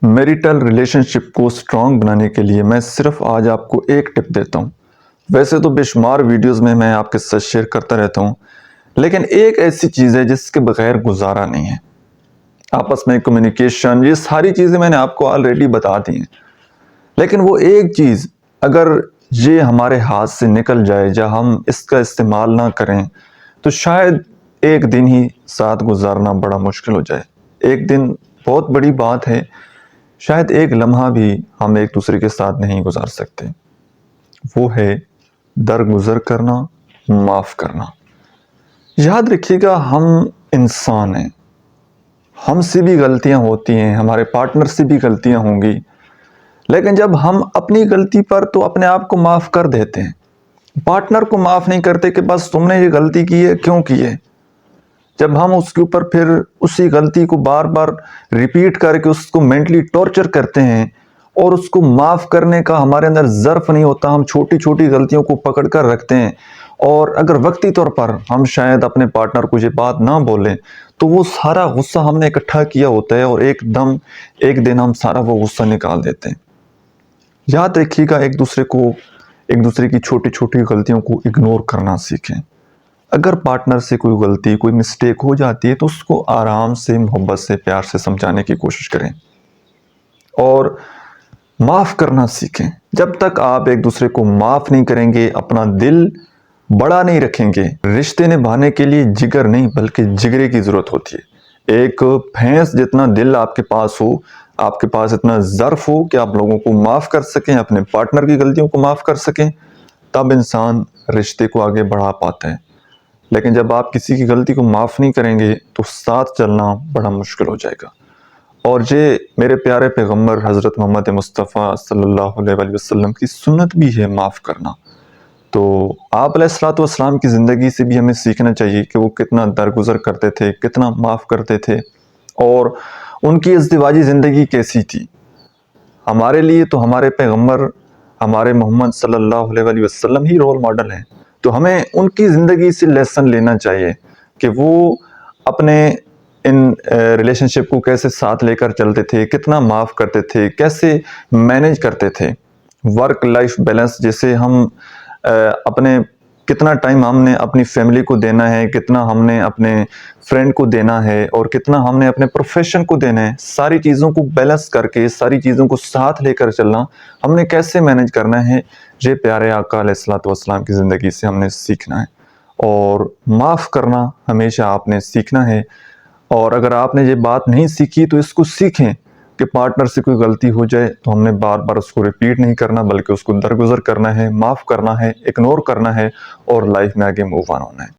Marital relation شپ کو strong بنانے کے لیے میں صرف آج آپ کو ایک ٹپ دیتا ہوں۔ ویسے تو بے شمار ویڈیوز میں آپ کے ساتھ شیئر کرتا رہتا ہوں، لیکن ایک ایسی چیز ہے جس کے بغیر گزارا نہیں ہے۔ آپس میں کمیونیکیشن، یہ ساری چیزیں میں نے آپ کو آلریڈی بتا دی ہیں، لیکن وہ ایک چیز اگر یہ ہمارے ہاتھ سے نکل جائے یا ہم اس کا استعمال نہ کریں تو شاید ایک دن ہی ساتھ گزارنا بڑا مشکل ہو جائے۔ ایک دن بہت بڑی بات ہے، شاید ایک لمحہ بھی ہم ایک دوسرے کے ساتھ نہیں گزار سکتے۔ وہ ہے درگزر کرنا، معاف کرنا۔ یاد رکھیے گا، ہم انسان ہیں، ہم سے بھی غلطیاں ہوتی ہیں، ہمارے پارٹنر سے بھی غلطیاں ہوں گی، لیکن جب ہم اپنی غلطی پر تو اپنے آپ کو معاف کر دیتے ہیں، پارٹنر کو معاف نہیں کرتے کہ بس تم نے یہ غلطی کی ہے، کیوں کی ہے۔ جب ہم اس کے اوپر پھر اسی غلطی کو بار بار ریپیٹ کر کے اس کو مینٹلی ٹارچر کرتے ہیں اور اس کو معاف کرنے کا ہمارے اندر ظرف نہیں ہوتا، ہم چھوٹی چھوٹی غلطیوں کو پکڑ کر رکھتے ہیں، اور اگر وقتی طور پر ہم شاید اپنے پارٹنر کو یہ بات نہ بولیں تو وہ سارا غصہ ہم نے اکٹھا کیا ہوتا ہے اور ایک دن ہم سارا وہ غصہ نکال دیتے ہیں۔ یاد رکھیے گا، ایک دوسرے کی چھوٹی چھوٹی غلطیوں کو اگنور کرنا سیکھیں۔ اگر پارٹنر سے کوئی غلطی، کوئی مسٹیک ہو جاتی ہے تو اس کو آرام سے، محبت سے، پیار سے سمجھانے کی کوشش کریں اور معاف کرنا سیکھیں۔ جب تک آپ ایک دوسرے کو معاف نہیں کریں گے، اپنا دل بڑا نہیں رکھیں گے، رشتے نبھانے کے لیے جگر نہیں بلکہ جگرے کی ضرورت ہوتی ہے۔ ایک بھینس جتنا دل آپ کے پاس ہو، آپ کے پاس اتنا ظرف ہو کہ آپ لوگوں کو معاف کر سکیں، اپنے پارٹنر کی غلطیوں کو معاف کر سکیں، تب انسان رشتے کو آگے بڑھا پاتا ہے۔ لیکن جب آپ کسی کی غلطی کو معاف نہیں کریں گے تو ساتھ چلنا بڑا مشکل ہو جائے گا۔ اور یہ میرے پیارے پیغمبر حضرت محمد مصطفیٰ صلی اللہ علیہ وسلم کی سنت بھی ہے، معاف کرنا۔ تو آپ علیہ السلام کی زندگی سے بھی ہمیں سیکھنا چاہیے کہ وہ کتنا درگزر کرتے تھے، کتنا معاف کرتے تھے، اور ان کی ازدواجی زندگی کیسی تھی۔ ہمارے لیے تو ہمارے پیغمبر، ہمارے محمد صلی اللہ علیہ وسلم ہی رول ماڈل ہیں، تو ہمیں ان کی زندگی سے لیسن لینا چاہیے کہ وہ اپنے ان ریلیشن شپ کو کیسے ساتھ لے کر چلتے تھے، کتنا معاف کرتے تھے، کیسے مینیج کرتے تھے۔ ورک لائف بیلنس، جیسے ہم اپنے کتنا ٹائم ہم نے اپنی فیملی کو دینا ہے، کتنا ہم نے اپنے فرینڈ کو دینا ہے، اور کتنا ہم نے اپنے پروفیشن کو دینا ہے، ساری چیزوں کو بیلنس کر کے، ساری چیزوں کو ساتھ لے کر چلنا ہم نے کیسے مینیج کرنا ہے، یہ پیارے آقا علیہ السلام کی زندگی سے ہم نے سیکھنا ہے۔ اور معاف کرنا ہمیشہ آپ نے سیکھنا ہے، اور اگر آپ نے یہ بات نہیں سیکھی تو اس کو سیکھیں کہ پارٹنر سے کوئی غلطی ہو جائے تو ہم نے بار بار اس کو ریپیٹ نہیں کرنا بلکہ اس کو درگزر کرنا ہے، معاف کرنا ہے، اگنور کرنا ہے، اور لائف میں آگے موو آن ہونا ہے۔